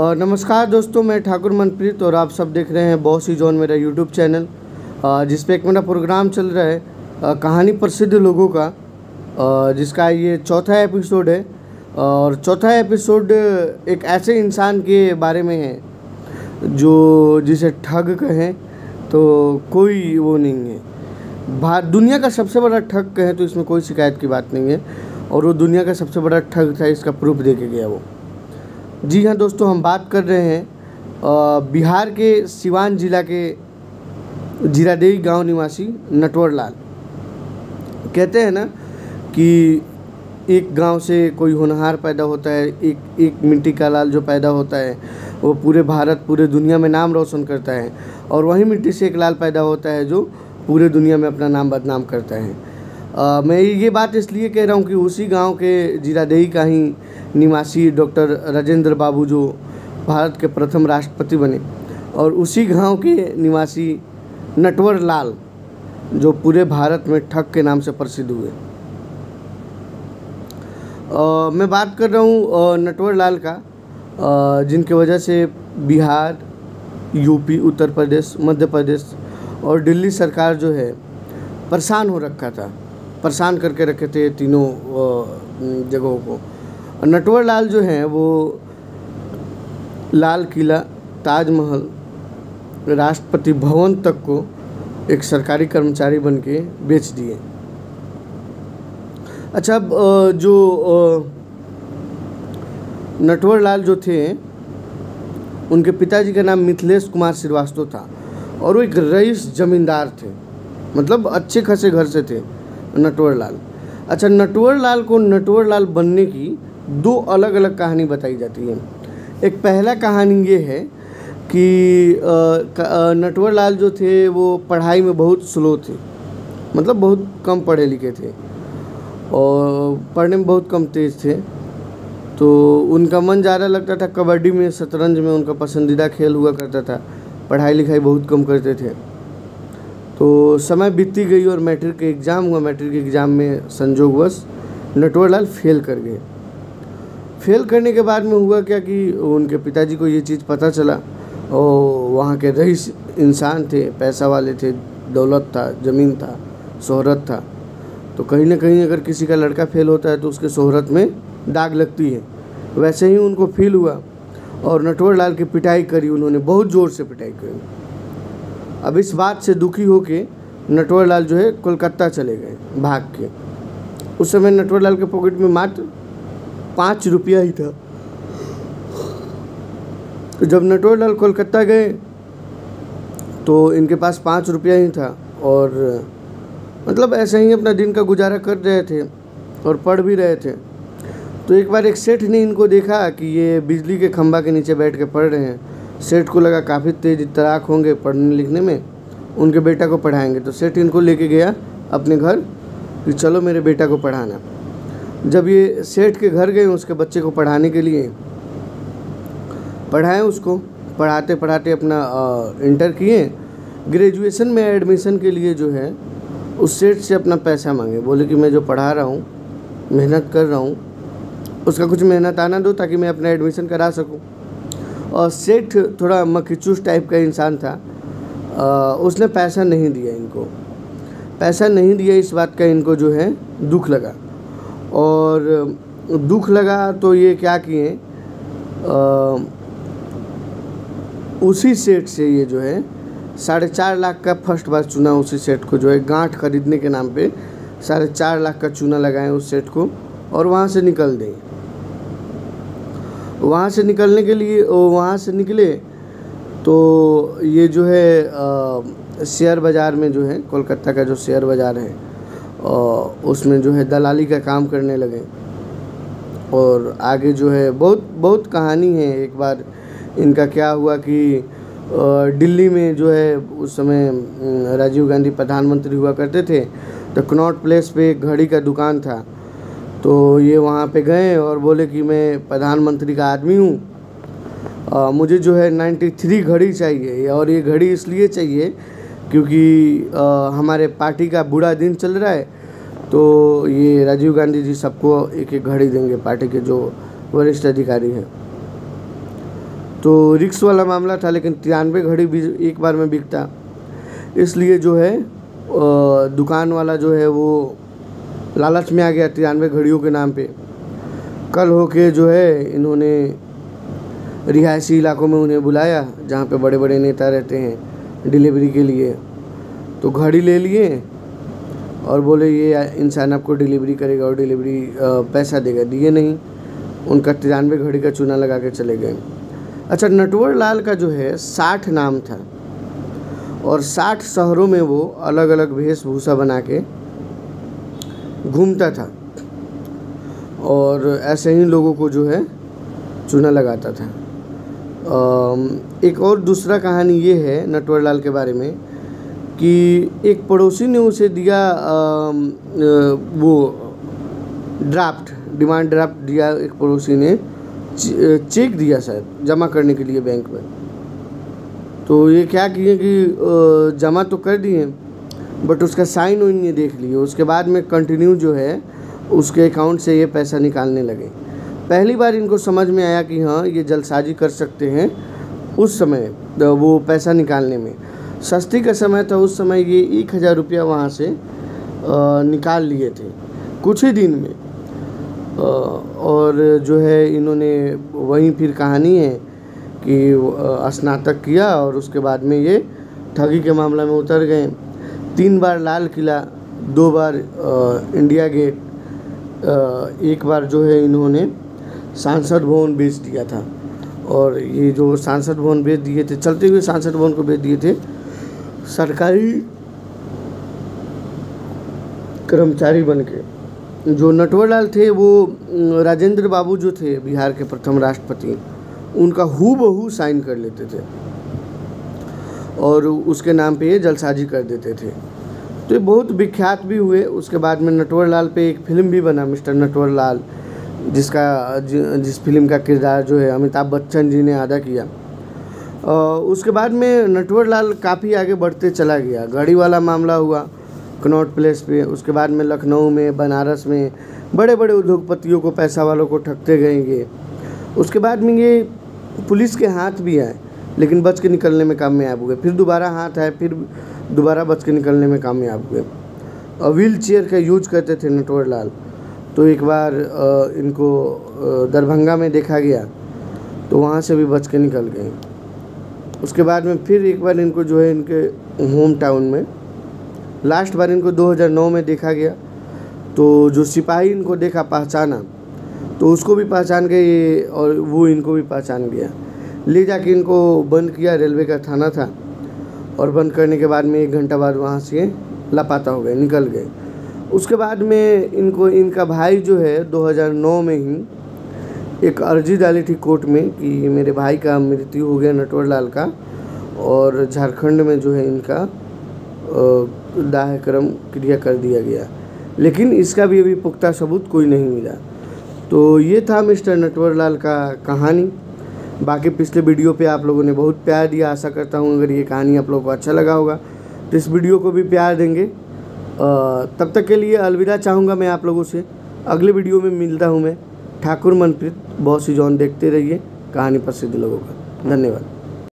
नमस्कार दोस्तों, मैं ठाकुर मनप्रीत और आप सब देख रहे हैं बॉस इज ऑन मेरा यूट्यूब चैनल, जिस पे एक मेरा प्रोग्राम चल रहा है कहानी प्रसिद्ध लोगों का, जिसका ये चौथा एपिसोड है। और चौथा एपिसोड एक ऐसे इंसान के बारे में है जो जिसे ठग कहें तो कोई वो नहीं है। दुनिया का सबसे बड़ा ठग कहें तो इसमें कोई शिकायत की बात नहीं है, और वो दुनिया का सबसे बड़ा ठग था, इसका प्रूफ दे के गया वो। जी हाँ दोस्तों, हम बात कर रहे हैं बिहार के सिवान जिला के जीरादेई गांव निवासी नटवर लाल। कहते हैं ना कि एक गांव से कोई होनहार पैदा होता है, एक मिट्टी का लाल जो पैदा होता है वो पूरे भारत पूरे दुनिया में नाम रोशन करता है, और वही मिट्टी से एक लाल पैदा होता है जो पूरे दुनिया में अपना नाम बदनाम करता है। मैं ये बात इसलिए कह रहा हूँ कि उसी गांव के जीरादेई का ही निवासी डॉक्टर राजेंद्र बाबू जो भारत के प्रथम राष्ट्रपति बने, और उसी गांव के निवासी नटवर लाल जो पूरे भारत में ठग के नाम से प्रसिद्ध हुए। मैं बात कर रहा हूँ नटवर लाल का, जिनके वजह से बिहार, यूपी, उत्तर प्रदेश, मध्य प्रदेश और दिल्ली सरकार जो है परेशान हो रखा था, परेशान करके रखे थे तीनों जगहों को। नटवर लाल जो हैं वो लाल किला, ताजमहल, राष्ट्रपति भवन तक को एक सरकारी कर्मचारी बन के बेच दिए। अच्छा, अब जो नटवर लाल जो थे उनके पिताजी का नाम मिथिलेश कुमार श्रीवास्तव था, और वो एक रईस जमींदार थे, मतलब अच्छे खासे घर से थे नटवर लाल। अच्छा, नटवर लाल को नटवर लाल बनने की दो अलग अलग कहानी बताई जाती है। एक पहला कहानी ये है कि नटवर लाल जो थे वो पढ़ाई में बहुत स्लो थे, मतलब बहुत कम पढ़े लिखे थे और पढ़ने में बहुत कम तेज़ थे। तो उनका मन ज़्यादा लगता था कबड्डी में, शतरंज में उनका पसंदीदा खेल हुआ करता था, पढ़ाई लिखाई बहुत कम करते थे। तो समय बीतती गई और मैट्रिक का एग्ज़ाम हुआ। मैट्रिक एग्ज़ाम में संजोगवश नटवर लाल फेल कर गए। फेल करने के बाद में हुआ क्या कि उनके पिताजी को ये चीज़ पता चला, और वहाँ के रईस इंसान थे, पैसा वाले थे, दौलत था, ज़मीन था, शोहरत था। तो कहीं ना कहीं अगर किसी का लड़का फेल होता है तो उसके शोहरत में दाग लगती है। वैसे ही उनको फील हुआ और नटवर लाल की पिटाई करी, उन्होंने बहुत ज़ोर से पिटाई करी। अब इस बात से दुखी होके नटवर लाल जो है कोलकाता चले गए भाग के। उस समय नटवर लाल के पॉकेट में मात्र 5 रुपया ही था। तो जब नटवर लाल कोलकाता गए तो इनके पास 5 रुपया ही था, और मतलब ऐसे ही अपना दिन का गुजारा कर रहे थे और पढ़ भी रहे थे। तो एक बार एक सेठ ने इनको देखा कि ये बिजली के खंभा के नीचे बैठ के पढ़ रहे हैं। सेठ को लगा काफ़ी तेज तराक होंगे पढ़ने लिखने में, उनके बेटा को पढ़ाएंगे। तो सेठ इनको लेके गया अपने घर कि चलो मेरे बेटा को पढ़ाना। जब ये सेठ के घर गए उसके बच्चे को पढ़ाने के लिए, पढ़ाएं उसको, पढ़ाते पढ़ाते अपना इंटर किए। ग्रेजुएशन में एडमिशन के लिए जो है उस सेठ से अपना पैसा मांगे, बोले कि मैं जो पढ़ा रहा हूँ, मेहनत कर रहा हूँ, उसका कुछ मेहनत आना दो ताकि मैं अपना एडमिशन करा सकूँ। और सेठ थोड़ा मक्खीचूस टाइप का इंसान था, उसने पैसा नहीं दिया इनको। पैसा नहीं दिया, इस बात का इनको जो है दुख लगा, और दुख लगा तो ये क्या किए, उसी सेठ से ये जो है 4.5 लाख का फर्स्ट बार चुना, उसी सेठ को जो है गांठ खरीदने के नाम पे 4.5 लाख का चूना लगाएं उस सेठ को, और वहाँ से निकल दें। वहाँ से निकलने के लिए वहाँ से निकले तो ये जो है शेयर बाज़ार में जो है, कोलकाता का जो शेयर बाज़ार है उसमें जो है दलाली का काम करने लगे। और आगे जो है बहुत कहानी है। एक बार इनका क्या हुआ कि दिल्ली में जो है उस समय राजीव गांधी प्रधानमंत्री हुआ करते थे, तो कनॉट प्लेस पे एक घड़ी का दुकान था। तो ये वहाँ पे गए और बोले कि मैं प्रधानमंत्री का आदमी हूँ, मुझे जो है 93 घड़ी चाहिए, और ये घड़ी इसलिए चाहिए क्योंकि हमारे पार्टी का बुरा दिन चल रहा है, तो ये राजीव गांधी जी सबको एक एक घड़ी देंगे, पार्टी के जो वरिष्ठ अधिकारी हैं। तो रिक्स वाला मामला था, लेकिन 93 घड़ी भी एक बार में बिकता, इसलिए जो है दुकान वाला जो है वो लालच में आ गया 93 घड़ियों के नाम पे। कल होके जो है इन्होंने रिहायशी इलाकों में उन्हें बुलाया जहाँ पे बड़े बड़े नेता रहते हैं डिलीवरी के लिए। तो घड़ी ले लिए और बोले ये इंसान आपको डिलीवरी करेगा और डिलीवरी पैसा देगा। दिए नहीं, उनका 93 घड़ी का चूना लगा के चले गए। अच्छा, नटवर लाल का जो है 60 नाम था और 60 शहरों में वो अलग अलग वेशभूषा बना के घूमता था और ऐसे ही लोगों को जो है चूना लगाता था। एक और दूसरा कहानी ये है नटवर लाल के बारे में कि एक पड़ोसी ने उसे दिया वो ड्राफ्ट, डिमांड ड्राफ्ट दिया एक पड़ोसी ने, चेक दिया शायद जमा करने के लिए बैंक में। तो ये क्या किए कि जमा तो कर दिए बट उसका साइन वाइन ये देख लिए। उसके बाद में कंटिन्यू जो है उसके अकाउंट से ये पैसा निकालने लगे। पहली बार इनको समझ में आया कि हाँ ये जलसाजी कर सकते हैं। उस समय वो पैसा निकालने में सस्ती का समय था, उस समय ये 1000 रुपया वहाँ से निकाल लिए थे कुछ ही दिन में। और जो है इन्होंने वहीं फिर कहानी है कि स्नातक किया और उसके बाद में ये ठगी के मामला में उतर गए। 3 बार लाल किला, 2 बार इंडिया गेट, एक बार जो है इन्होंने सांसद भवन बेच दिया था। और ये जो सांसद भवन बेच दिए थे, चलते हुए सांसद भवन को बेच दिए थे सरकारी कर्मचारी बन के। जो नटवर लाल थे वो राजेंद्र बाबू जो थे बिहार के प्रथम राष्ट्रपति, उनका हूबहू साइन कर लेते थे और उसके नाम पे ये जलसाजी कर देते थे। तो ये बहुत विख्यात भी हुए। उसके बाद में नटवर लाल पे एक फिल्म भी बना, मिस्टर नटवर लाल, जिस फिल्म का किरदार जो है अमिताभ बच्चन जी ने अदा किया। उसके बाद में नटवर लाल काफ़ी आगे बढ़ते चला गया। गाड़ी वाला मामला हुआ कनॉट प्लेस पे, उसके बाद में लखनऊ में, बनारस में बड़े बड़े उद्योगपतियों को, पैसा वालों को ठगते गएंगे। उसके बाद में ये पुलिस के हाथ भी आए लेकिन बच के निकलने में कामयाब हुए। फिर दोबारा हाथ आए, फिर दोबारा बच के निकलने में कामयाब हुए। और व्हील चेयर का यूज करते थे नटवर लाल। तो एक बार इनको दरभंगा में देखा गया तो वहाँ से भी बच के निकल गए। उसके बाद में फिर एक बार इनको जो है इनके होम टाउन में, लास्ट बार इनको 2009 में देखा गया। तो जो सिपाही इनको देखा, पहचाना, तो उसको भी पहचान गए और वो इनको भी पहचान गया। ले जाके इनको बंद किया, रेलवे का थाना था, और बंद करने के बाद में 1 घंटा बाद वहाँ से लापता हो गए, निकल गए। उसके बाद में इनका भाई जो है 2009 में ही एक अर्जी डाली थी कोर्ट में कि मेरे भाई का मृत्यु हो गया नटवर लाल का, और झारखंड में जो है इनका दाह कर्म क्रिया कर दिया गया, लेकिन इसका भी अभी पुख्ता सबूत कोई नहीं मिला। तो ये था मिस्टर नटवर लाल का कहानी। बाकी पिछले वीडियो पे आप लोगों ने बहुत प्यार दिया। आशा करता हूँ अगर ये कहानी आप लोगों को अच्छा लगा होगा तो इस वीडियो को भी प्यार देंगे। तब तक के लिए अलविदा चाहूँगा मैं आप लोगों से। अगले वीडियो में मिलता हूँ मैं। Thakur Manpreet, boss is on. देखते रहिए कहानी प्रसिद्ध लोगों का। धन्यवाद।